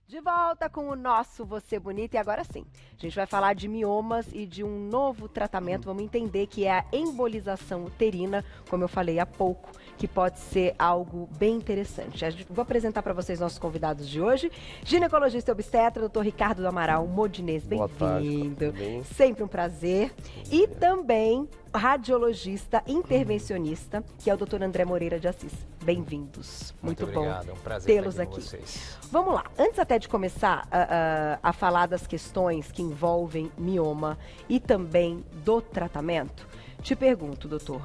De volta com o nosso Você Bonita e agora sim, a gente vai falar de miomas e de um novo tratamento, vamos entender que é a embolização uterina, como eu falei há pouco, que pode ser algo bem interessante. Vou apresentar para vocês nossos convidados de hoje, ginecologista e obstetra, Dr. Ricardo do Amaral Modinês, bem-vindo, sempre um prazer, e também radiologista intervencionista, que é o Dr. André Moreira de Assis. Bem-vindos. Muito obrigado, bom é um prazer tê-los estar aqui aqui. com vocês. Vamos lá, antes até de começar a falar das questões que envolvem mioma e também do tratamento, te pergunto, doutor,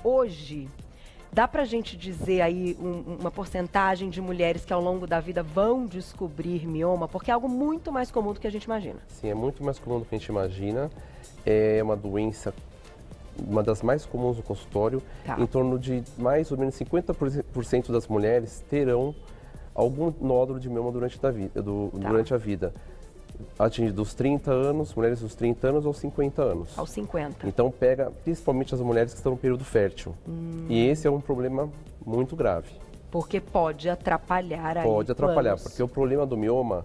hoje dá pra gente dizer aí uma porcentagem de mulheres que ao longo da vida vão descobrir mioma? Porque é algo muito mais comum do que a gente imagina. Sim, é muito mais comum do que a gente imagina. É uma doença, uma das mais comuns no consultório. Em torno de mais ou menos 50% das mulheres terão algum nódulo de mioma durante a vida. Atinge dos 30 anos, mulheres dos 30 anos aos 50 anos. Aos 50. Então pega principalmente as mulheres que estão no período fértil. E esse é um problema muito grave. Porque pode atrapalhar aí Pode atrapalhar, planos. porque o problema do mioma,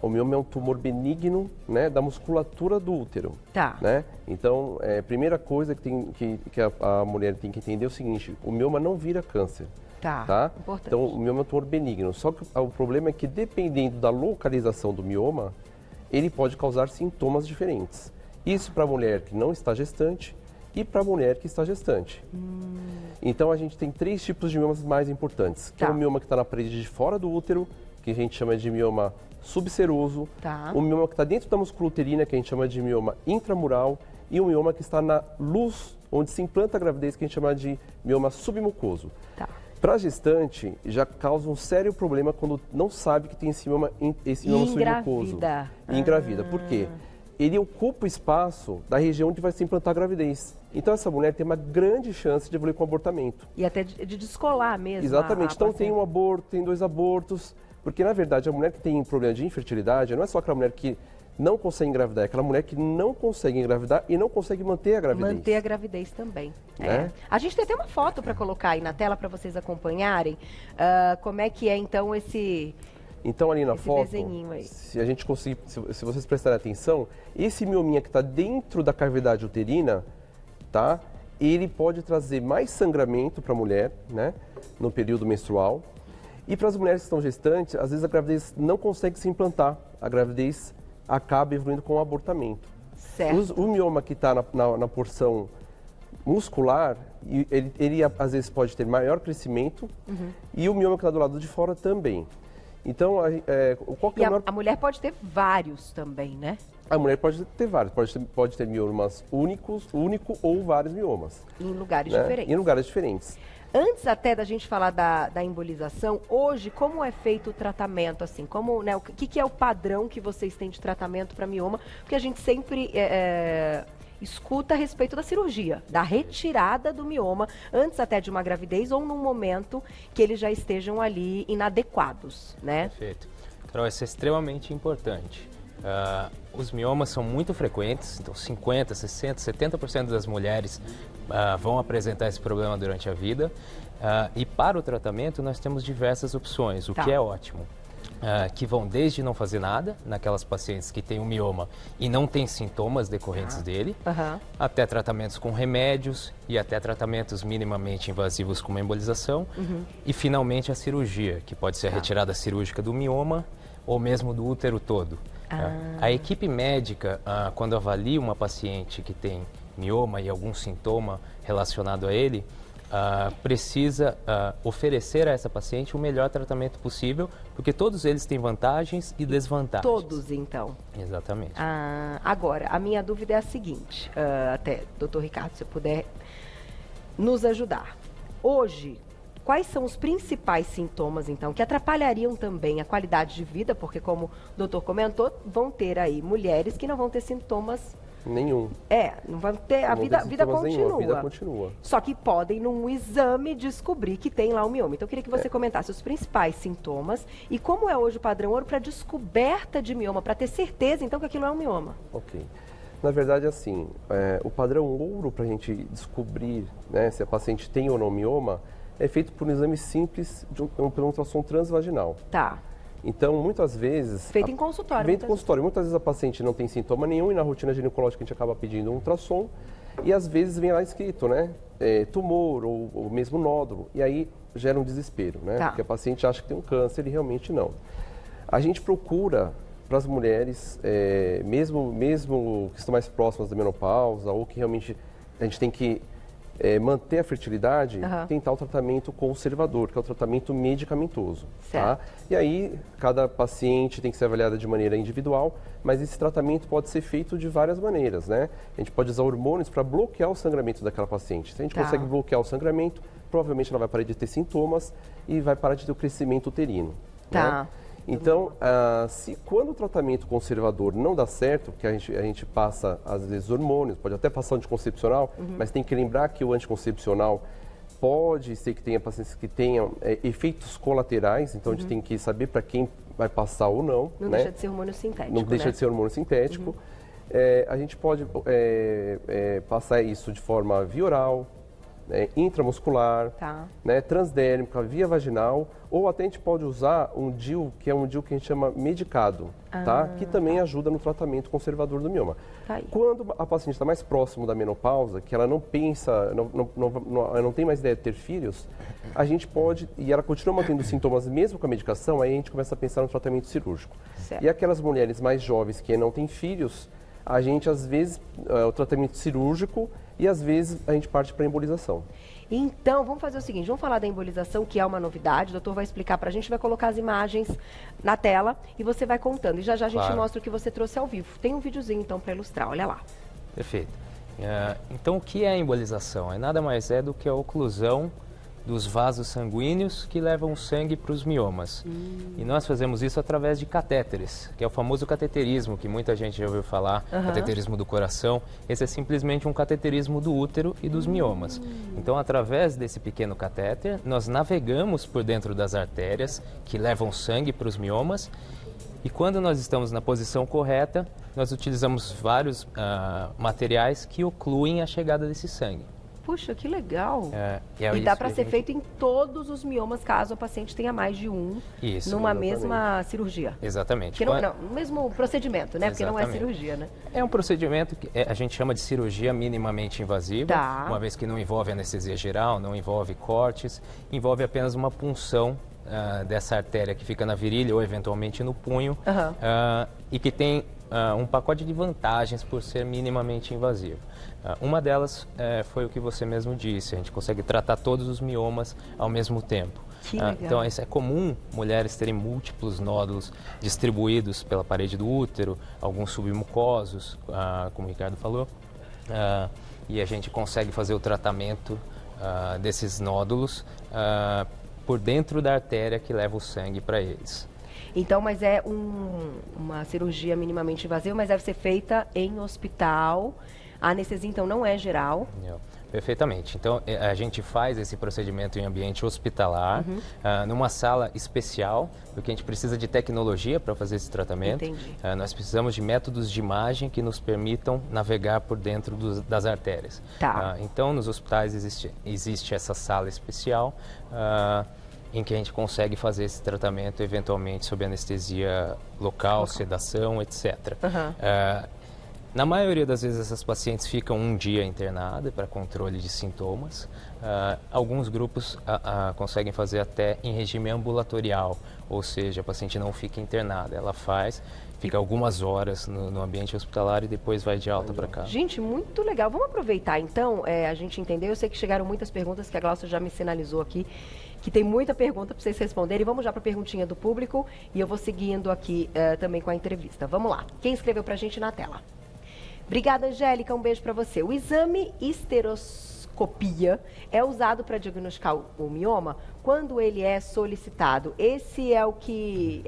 o mioma é um tumor benigno, né, da musculatura do útero. Tá. Né? Então, a primeira coisa que a mulher tem que entender é o seguinte: o mioma não vira câncer. Tá? Importante. Então, o mioma é um tumor benigno. Só que o problema é que, dependendo da localização do mioma, ele pode causar sintomas diferentes. Isso para a mulher que não está gestante e para a mulher que está gestante. Então, a gente tem 3 tipos de miomas mais importantes. Que é o mioma que está na parede de fora do útero, que a gente chama de mioma subseroso. O mioma que está dentro da múscula uterina, que a gente chama de mioma intramural. E o mioma que está na luz, onde se implanta a gravidez, que a gente chama de mioma submucoso. Para a gestante, já causa um sério problema quando não sabe que tem esse mioma submucoso. E engravida. Por quê? Ele ocupa o espaço da região onde vai se implantar a gravidez. Então, essa mulher tem uma grande chance de evoluir com abortamento. E até de descolar mesmo. Exatamente. Então, tem um aborto, tem 2 abortos. Porque, na verdade, a mulher que tem problema de infertilidade não é só aquela mulher que não consegue engravidar, é aquela mulher que não consegue engravidar e não consegue manter a gravidez. Manter a gravidez também. Né? A gente tem até uma foto para colocar aí na tela para vocês acompanharem como é que é então esse. Então, ali na foto, aí. se a gente conseguir, se vocês prestarem atenção, esse miominha que está dentro da cavidade uterina, tá? Ele pode trazer mais sangramento para a mulher, né? No período menstrual. E para as mulheres que estão gestantes, às vezes a gravidez não consegue se implantar. A gravidez acaba evoluindo com o abortamento. Certo. O mioma que está na porção muscular, ele às vezes pode ter maior crescimento e o mioma que está do lado de fora também. Então, a mulher pode ter vários também, né? A mulher pode ter vários, pode ter miomas único ou vários miomas. Em lugares diferentes. Em lugares diferentes. Antes até da gente falar da embolização, hoje, como é feito o tratamento, assim? Como, né, o que é o padrão que vocês têm de tratamento para mioma? Porque a gente sempre escuta a respeito da cirurgia, da retirada do mioma, antes até de uma gravidez ou num momento que eles já estejam ali inadequados, né? Perfeito. Carol, isso é extremamente importante. Os miomas são muito frequentes, então 50%, 60%, 70% das mulheres vão apresentar esse problema durante a vida. E para o tratamento nós temos diversas opções, o que é ótimo. Que vão desde não fazer nada, naquelas pacientes que têm um mioma e não têm sintomas decorrentes dele, até tratamentos com remédios e até tratamentos minimamente invasivos como a embolização. E finalmente a cirurgia, que pode ser a retirada cirúrgica do mioma ou mesmo do útero todo. A equipe médica, quando avalia uma paciente que tem mioma e algum sintoma relacionado a ele, precisa oferecer a essa paciente o melhor tratamento possível, porque todos eles têm vantagens e desvantagens. Todos, então? Exatamente. Agora, a minha dúvida é a seguinte, até, doutor Ricardo, se puder nos ajudar. Hoje, quais são os principais sintomas, então, que atrapalhariam também a qualidade de vida? Porque, como o doutor comentou, vão ter aí mulheres que não vão ter sintomas nenhum. Não vão ter, a vida continua. A vida continua. Só que podem, num exame, descobrir que tem lá o mioma. Então, eu queria que você comentasse os principais sintomas e como é hoje o padrão ouro para descoberta de mioma, para ter certeza, então, que aquilo é um mioma. Ok. Na verdade, assim, o padrão ouro para a gente descobrir, né, se a paciente tem ou não mioma é feito por um exame simples pelo ultrassom transvaginal. Então, muitas vezes... Feito em consultório. Feito em consultório. Muitas vezes a paciente não tem sintoma nenhum e na rotina ginecológica a gente acaba pedindo um ultrassom e às vezes vem lá escrito, né? Tumor ou mesmo nódulo. E aí gera um desespero, né? Tá. Porque a paciente acha que tem um câncer e realmente não. A gente procura para as mulheres, mesmo que estão mais próximas da menopausa ou que realmente a gente tem que manter a fertilidade, tentar o tratamento conservador, que é o tratamento medicamentoso. Tá? E aí, cada paciente tem que ser avaliada de maneira individual, mas esse tratamento pode ser feito de várias maneiras, né? A gente pode usar hormônios para bloquear o sangramento daquela paciente. Se a gente consegue bloquear o sangramento, provavelmente ela vai parar de ter sintomas e vai parar de ter o crescimento uterino. Tá. Né? Então, quando o tratamento conservador não dá certo, porque a gente passa, às vezes, hormônios, pode até passar anticoncepcional, mas tem que lembrar que o anticoncepcional pode ser que tenha pacientes que tenham efeitos colaterais, então a gente tem que saber para quem vai passar ou não. Não deixa de ser hormônio sintético, Não deixa de ser hormônio sintético. A gente pode passar isso de forma via oral, intramuscular, né, transdérmica, via vaginal, ou até a gente pode usar um DIU, que é um DIU que a gente chama medicado, tá? Que também ajuda no tratamento conservador do mioma. Quando a paciente está mais próximo da menopausa, que ela não pensa, não tem mais ideia de ter filhos, a gente pode, e ela continua mantendo sintomas mesmo com a medicação, aí a gente começa a pensar no tratamento cirúrgico. E aquelas mulheres mais jovens que não têm filhos, a gente às vezes, o tratamento cirúrgico, e às vezes a gente parte para a embolização. Então, vamos fazer o seguinte, vamos falar da embolização, que é uma novidade. O doutor vai explicar para a gente, vai colocar as imagens na tela e você vai contando. E já já a gente mostra o que você trouxe ao vivo. Tem um videozinho, então, para ilustrar. Olha lá. Perfeito. Então, o que é a embolização? É nada mais do que a oclusão dos vasos sanguíneos que levam o sangue para os miomas. E nós fazemos isso através de catéteres, que é o famoso cateterismo, que muita gente já ouviu falar, cateterismo do coração. Esse é simplesmente um cateterismo do útero e dos miomas. Então, através desse pequeno catéter, nós navegamos por dentro das artérias que levam sangue para os miomas. E quando nós estamos na posição correta, nós utilizamos vários materiais que ocluem a chegada desse sangue. Puxa, que legal. E dá para ser feito em todos os miomas, caso a paciente tenha mais de um, numa mesma cirurgia. Exatamente. No mesmo procedimento, né? Porque não é cirurgia, né? É um procedimento que a gente chama de cirurgia minimamente invasiva, uma vez que não envolve anestesia geral, não envolve cortes, envolve apenas uma punção dessa artéria que fica na virilha ou eventualmente no punho, e que tem um pacote de vantagens por ser minimamente invasivo. Uma delas foi o que você mesmo disse, a gente consegue tratar todos os miomas ao mesmo tempo. Então, isso é comum mulheres terem múltiplos nódulos distribuídos pela parede do útero, alguns submucosos, como o Ricardo falou, e a gente consegue fazer o tratamento desses nódulos por dentro da artéria que leva o sangue para eles. Então, mas é uma cirurgia minimamente invasiva, mas deve ser feita em hospital. A anestesia, então, não é geral? Não. Perfeitamente. Então, a gente faz esse procedimento em ambiente hospitalar, numa sala especial, porque a gente precisa de tecnologia para fazer esse tratamento. Nós precisamos de métodos de imagem que nos permitam navegar por dentro das artérias. Então, nos hospitais existe essa sala especial, em que a gente consegue fazer esse tratamento, eventualmente, sob anestesia local, sedação, etc. Na maioria das vezes, essas pacientes ficam um dia internadas para controle de sintomas. Alguns grupos conseguem fazer até em regime ambulatorial, ou seja, a paciente não fica internada, ela fica algumas horas no ambiente hospitalar e depois vai de alta para casa. Gente, muito legal. Vamos aproveitar, então, a gente entendeu. Eu sei que chegaram muitas perguntas, que a Glaucia já me sinalizou aqui, que tem muita pergunta para vocês responderem. Vamos já para a perguntinha do público e eu vou seguindo aqui também com a entrevista. Vamos lá. Quem escreveu para a gente na tela? Obrigada, Angélica. Um beijo para você. O exame histeroscopia é usado para diagnosticar o mioma quando ele é solicitado. Esse é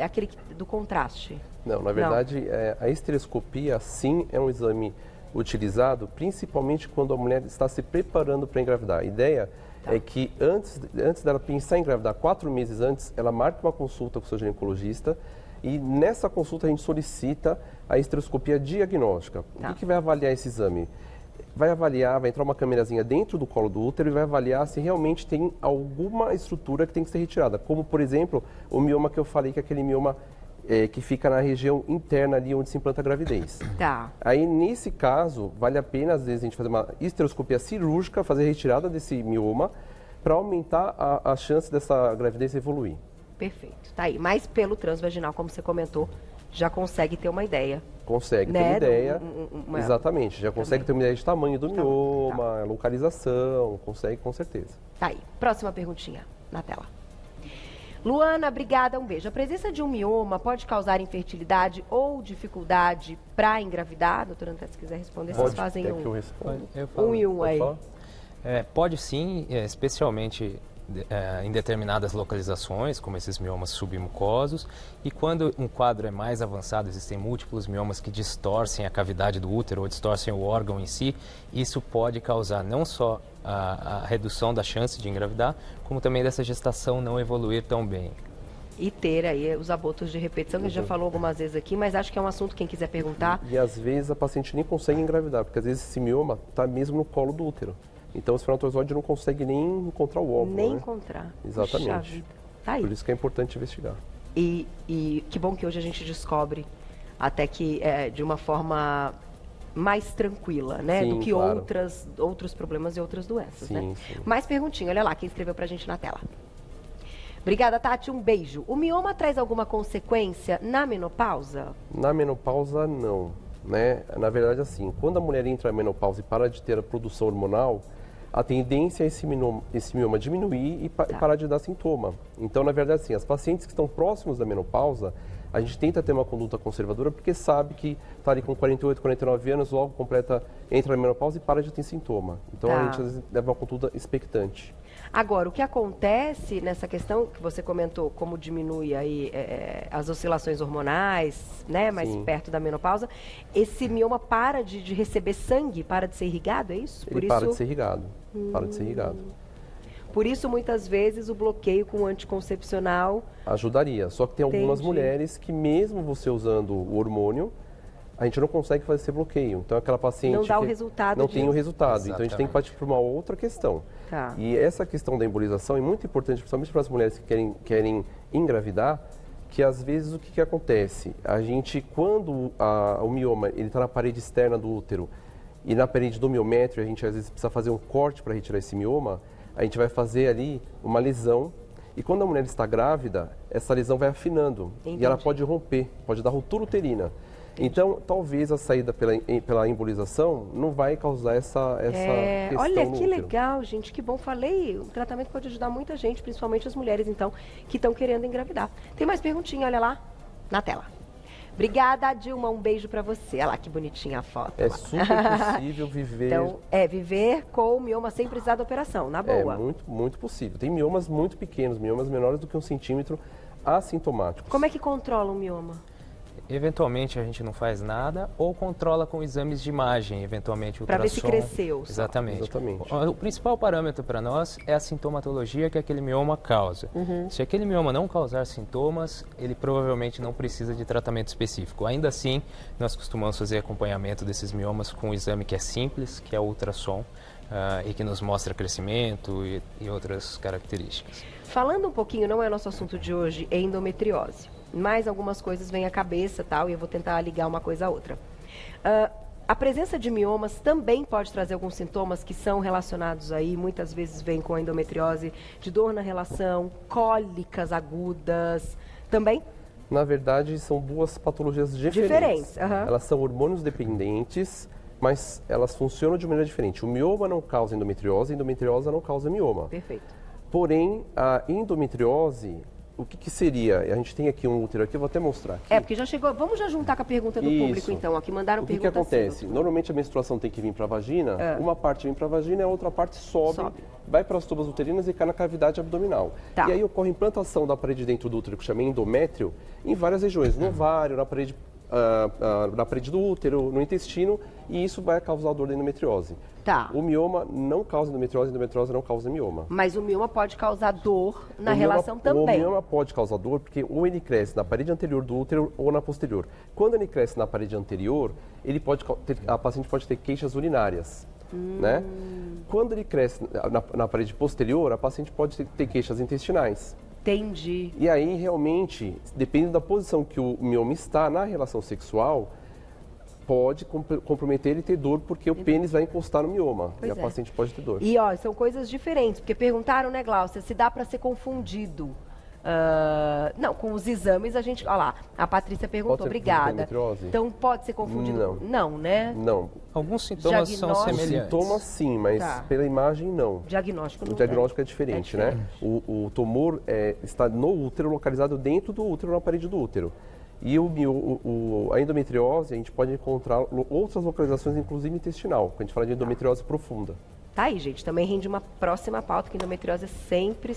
aquele do contraste? Não, na verdade, a histeroscopia, sim, é um exame utilizado principalmente quando a mulher está se preparando para engravidar. A ideia é que antes dela pensar em engravidar, 4 meses antes, ela marca uma consulta com o seu ginecologista e nessa consulta a gente solicita a histeroscopia diagnóstica. O que vai avaliar esse exame? vai avaliar, vai entrar uma câmerazinha dentro do colo do útero e vai avaliar se realmente tem alguma estrutura que tem que ser retirada. Como, por exemplo, o mioma que eu falei, que é aquele mioma que fica na região interna ali onde se implanta a gravidez. Tá. Aí, nesse caso, vale a pena, às vezes, a gente fazer uma histeroscopia cirúrgica, fazer a retirada desse mioma, para aumentar a chance dessa gravidez evoluir. Perfeito. Tá aí. Mas pelo transvaginal, como você comentou, já consegue ter uma ideia. Consegue ter Né? uma ideia. Uma- Exatamente. Já consegue ter uma ideia de tamanho do mioma, Tá. localização, consegue com certeza. Tá aí. Próxima perguntinha na tela. Luana, obrigada, um beijo. A presença de um mioma pode causar infertilidade ou dificuldade para engravidar? Doutora André, se quiser responder, vocês fazem quer um. que eu responda? Eu falo. Um e um Pode aí. falar? Pode sim, especialmente em determinadas localizações, como esses miomas submucosos, e quando um quadro é mais avançado, existem múltiplos miomas que distorcem a cavidade do útero ou distorcem o órgão em si, isso pode causar não só a redução da chance de engravidar, como também dessa gestação não evoluir tão bem. E ter aí os abortos de repetição, que a gente já falou algumas vezes aqui, mas acho que é um assunto, quem quiser perguntar. E às vezes a paciente nem consegue engravidar, porque às vezes esse mioma está mesmo no colo do útero. Então o espermatozoide não consegue nem encontrar o óvulo. Nem né? encontrar. Exatamente. Puxa vida. Tá aí. Por isso que é importante investigar. E que bom que hoje a gente descobre até que de uma forma mais tranquila, né? Sim, do que claro. outros problemas e outras doenças, né? Sim, sim. Mais perguntinha, olha lá, quem escreveu pra gente na tela. Obrigada, Tati, um beijo. O mioma traz alguma consequência na menopausa? Na menopausa, não. Né? Na verdade, assim, quando a mulher entra na menopausa e para de ter a produção hormonal, a tendência é esse mioma diminuir e parar de dar sintoma. Então, na verdade, assim, as pacientes que estão próximos da menopausa, a gente tenta ter uma conduta conservadora porque sabe que está ali com 48, 49 anos, logo entra na menopausa e para de ter sintoma. Então, Tá. a gente às vezes leva uma conduta expectante. Agora, o que acontece nessa questão que você comentou, como diminui aí as oscilações hormonais, né, mais Sim. perto da menopausa, esse mioma para de receber sangue, para de ser irrigado, é isso? Ele para de ser irrigado. Para de ser irrigado. Por isso, muitas vezes, o bloqueio com o anticoncepcional. Ajudaria. Só que tem algumas Entendi. mulheres que, mesmo você usando o hormônio, a gente não consegue fazer esse bloqueio. Então, aquela paciente Não dá o que resultado não de- tem o resultado. Então, a gente tem que Exatamente. partir para uma outra questão. Tá. E essa questão da embolização é muito importante, principalmente para as mulheres que querem engravidar, que às vezes o que acontece? A gente, quando o mioma está na parede externa do útero e na parede do miométrio, a gente às vezes precisa fazer um corte para retirar esse mioma, a gente vai fazer ali uma lesão. E quando a mulher está grávida, essa lesão vai afinando. Entendi. E ela pode romper, pode dar ruptura uterina. Então, talvez a saída pela embolização não vai causar essa questão Olha no que útero. legal, gente, que bom. Falei, o tratamento pode ajudar muita gente, principalmente as mulheres, então, que estão querendo engravidar. Tem mais perguntinha, olha lá, na tela. Obrigada, Dilma, um beijo pra você. Olha lá que bonitinha a foto. É lá. super possível viver. Então, viver com o mioma sem precisar da operação, na É boa. muito, muito possível. Tem miomas muito pequenos, miomas menores do que 1 centímetro, assintomáticos. Como é que controla o mioma? Eventualmente a gente não faz nada ou controla com exames de imagem, eventualmente Pra ver se ultrassom. cresceu só. Exatamente. Exatamente. O principal parâmetro para nós é a sintomatologia que aquele mioma causa. Se aquele mioma não causar sintomas, ele provavelmente não precisa de tratamento específico. Ainda assim, nós costumamos fazer acompanhamento desses miomas com um exame que é simples, que é o ultrassom, e que nos mostra crescimento e outras características. Falando um pouquinho, não é nosso assunto de hoje, é endometriose. Mas algumas coisas vêm à cabeça, tal, e eu vou tentar ligar uma coisa à outra. A presença de miomas também pode trazer alguns sintomas que são relacionados aí, muitas vezes vem com a endometriose, de dor na relação, cólicas agudas, também? Na verdade, são duas patologias diferentes. Diferentes, aham. Elas são hormônios dependentes, mas elas funcionam de maneira diferente. O mioma não causa endometriose, a endometriose não causa mioma. Perfeito. Porém, a endometriose, o que seria? A gente tem aqui um útero aqui, eu vou até mostrar aqui. Porque já chegou, vamos já juntar com a pergunta do Isso. público então, aqui mandaram O que pergunta acontece? assim, doutor. Normalmente a menstruação tem que vir para a vagina, uma parte vem para a vagina e a outra parte sobe, vai para as tubas uterinas e cai na cavidade abdominal. Tá. E aí ocorre implantação da parede dentro do útero, que chama endométrio, em várias regiões, no ovário, na parede na parede do útero, no intestino, e isso vai causar dor da endometriose. Tá. O mioma não causa endometriose, a endometriose não causa mioma. Mas o mioma pode causar dor na relação também. O mioma pode causar dor porque ou ele cresce na parede anterior do útero ou na posterior. Quando ele cresce na parede anterior, a paciente pode ter queixas urinárias. Né? Quando ele cresce na parede posterior, a paciente pode ter queixas intestinais. Entendi. E aí, realmente, dependendo da posição que o mioma está na relação sexual, pode comprometer ele ter dor, porque o pênis vai encostar no mioma. Pois e a paciente pode ter dor. E, ó, são coisas diferentes, porque perguntaram, né, Gláucia, se dá para ser confundido. Não, com os exames a gente... Olha lá, a Patrícia perguntou, obrigada. Então, pode ser confundido? Não, né? Não. Alguns sintomas são semelhantes. Sintomas sim, mas pela imagem não. Diagnóstico não. O diagnóstico é diferente, né? O tumor está no útero, localizado dentro do útero, na parede do útero. E a endometriose, a gente pode encontrar outras localizações, inclusive intestinal, quando a gente fala de endometriose profunda. Tá aí, gente. Também rende uma próxima pauta, que endometriose é sempre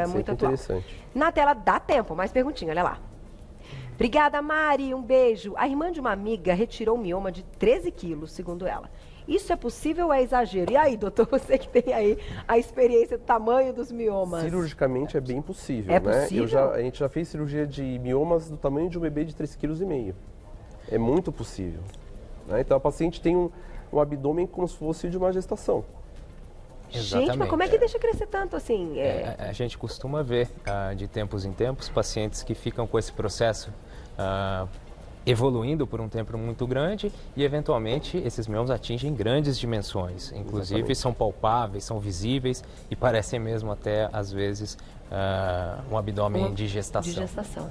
muito atual. Interessante. Na tela dá tempo, mais perguntinha, olha lá. Obrigada, Mari. Um beijo. A irmã de uma amiga retirou um mioma de 13 quilos, segundo ela. Isso é possível ou é exagero? E aí, doutor, você que tem aí a experiência do tamanho dos miomas? Cirurgicamente é bem possível, É né? possível? A gente já fez cirurgia de miomas do tamanho de um bebê de 3,5 kg. É muito possível. Né? Então, a paciente tem um abdômen como se fosse de uma gestação. Exatamente. Gente, mas como é que deixa crescer tanto assim? A gente costuma ver, de tempos em tempos, pacientes que ficam com esse processo evoluindo por um tempo muito grande e, eventualmente, esses miomas atingem grandes dimensões. Inclusive, exatamente, são palpáveis, são visíveis e parecem mesmo até, às vezes, um abdômen de gestação. De gestação.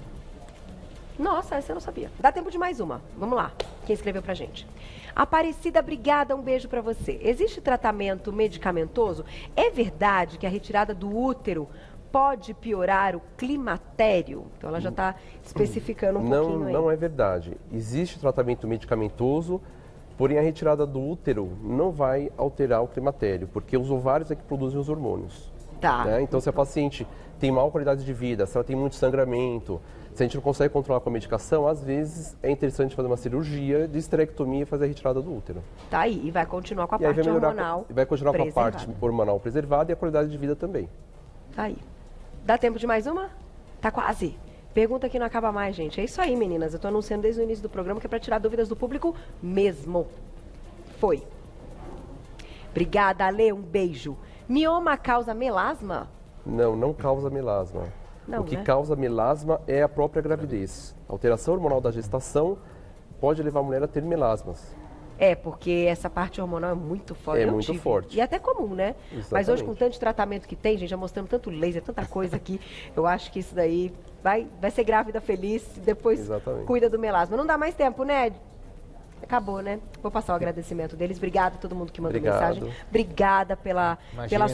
Nossa, essa eu não sabia. Dá tempo de mais uma. Vamos lá. Quem escreveu pra gente? Aparecida, obrigada, um beijo pra você. Existe tratamento medicamentoso? É verdade que a retirada do útero pode piorar o climatério? Então ela já está especificando um pouquinho aí. Não é verdade. Existe tratamento medicamentoso, porém a retirada do útero não vai alterar o climatério, porque os ovários é que produzem os hormônios. Tá. Né? Então, se a paciente tem má qualidade de vida, se ela tem muito sangramento, se a gente não consegue controlar com a medicação, às vezes é interessante fazer uma cirurgia de esterectomia e fazer a retirada do útero. Tá aí, e vai continuar com a parte hormonal preservada. Vai continuar com a parte hormonal preservada e a qualidade de vida também. Tá aí. Dá tempo de mais uma? Tá quase. Pergunta que não acaba mais, gente. É isso aí, meninas. Eu tô anunciando desde o início do programa que é para tirar dúvidas do público mesmo. Foi. Obrigada, Ale. Um beijo. Mioma causa melasma? Não causa melasma. Não, o que né? causa melasma é a própria gravidez. A alteração hormonal da gestação pode levar a mulher a ter melasmas. É, porque essa parte hormonal é muito forte. É muito forte. E até comum, né? Exatamente. Mas hoje, com tanto tratamento que tem, gente, já mostramos tanto laser, tanta coisa aqui, eu acho que isso daí vai ser grávida feliz e depois Exatamente. Cuida do melasma. Não dá mais tempo, né? Acabou, né? Vou passar o agradecimento deles. Obrigada a todo mundo que mandou mensagem. Obrigada pela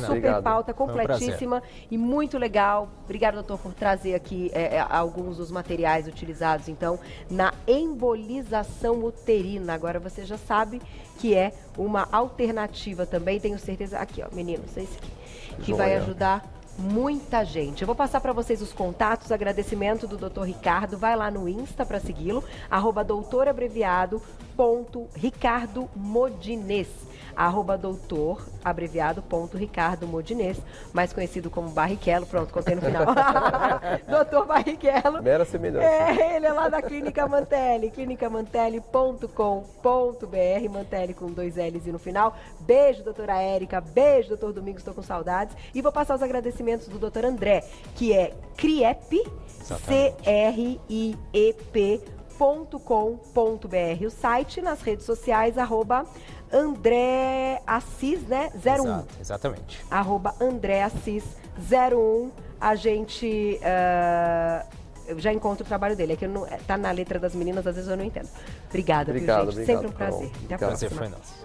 super pauta completíssima e muito legal. Obrigada, doutor, por trazer aqui alguns dos materiais utilizados, então, na embolização uterina. Agora você já sabe que é uma alternativa também. Tenho certeza... Aqui, ó, meninos, esse aqui. Que vai ajudar muita gente. Eu vou passar para vocês os contatos, agradecimento do Dr. Ricardo, vai lá no Insta para segui-lo, @doutorabreviado.ricardomodinês, @doutorabreviado.ricardomodinês, mais conhecido como Barrichello. Pronto, contei no final. Doutor Barrichello. Mera semelhança. Ele é lá da Clínica Mantelli, clinicamantelli.com.br, Mantelli com 2 L's e no final. Beijo, doutora Érica, beijo, doutor Domingos, estou com saudades. E vou passar os agradecimentos do doutor André, que é CRIEP, CRIEP.com.br, o site, nas redes sociais, @André Assis, né? 01. Exatamente. @André Assis 01. A gente eu já encontro o trabalho dele. É que tá na letra das meninas, às vezes eu não entendo. Obrigada, viu, gente? Sempre um prazer. Até a próxima. Prazer foi nosso.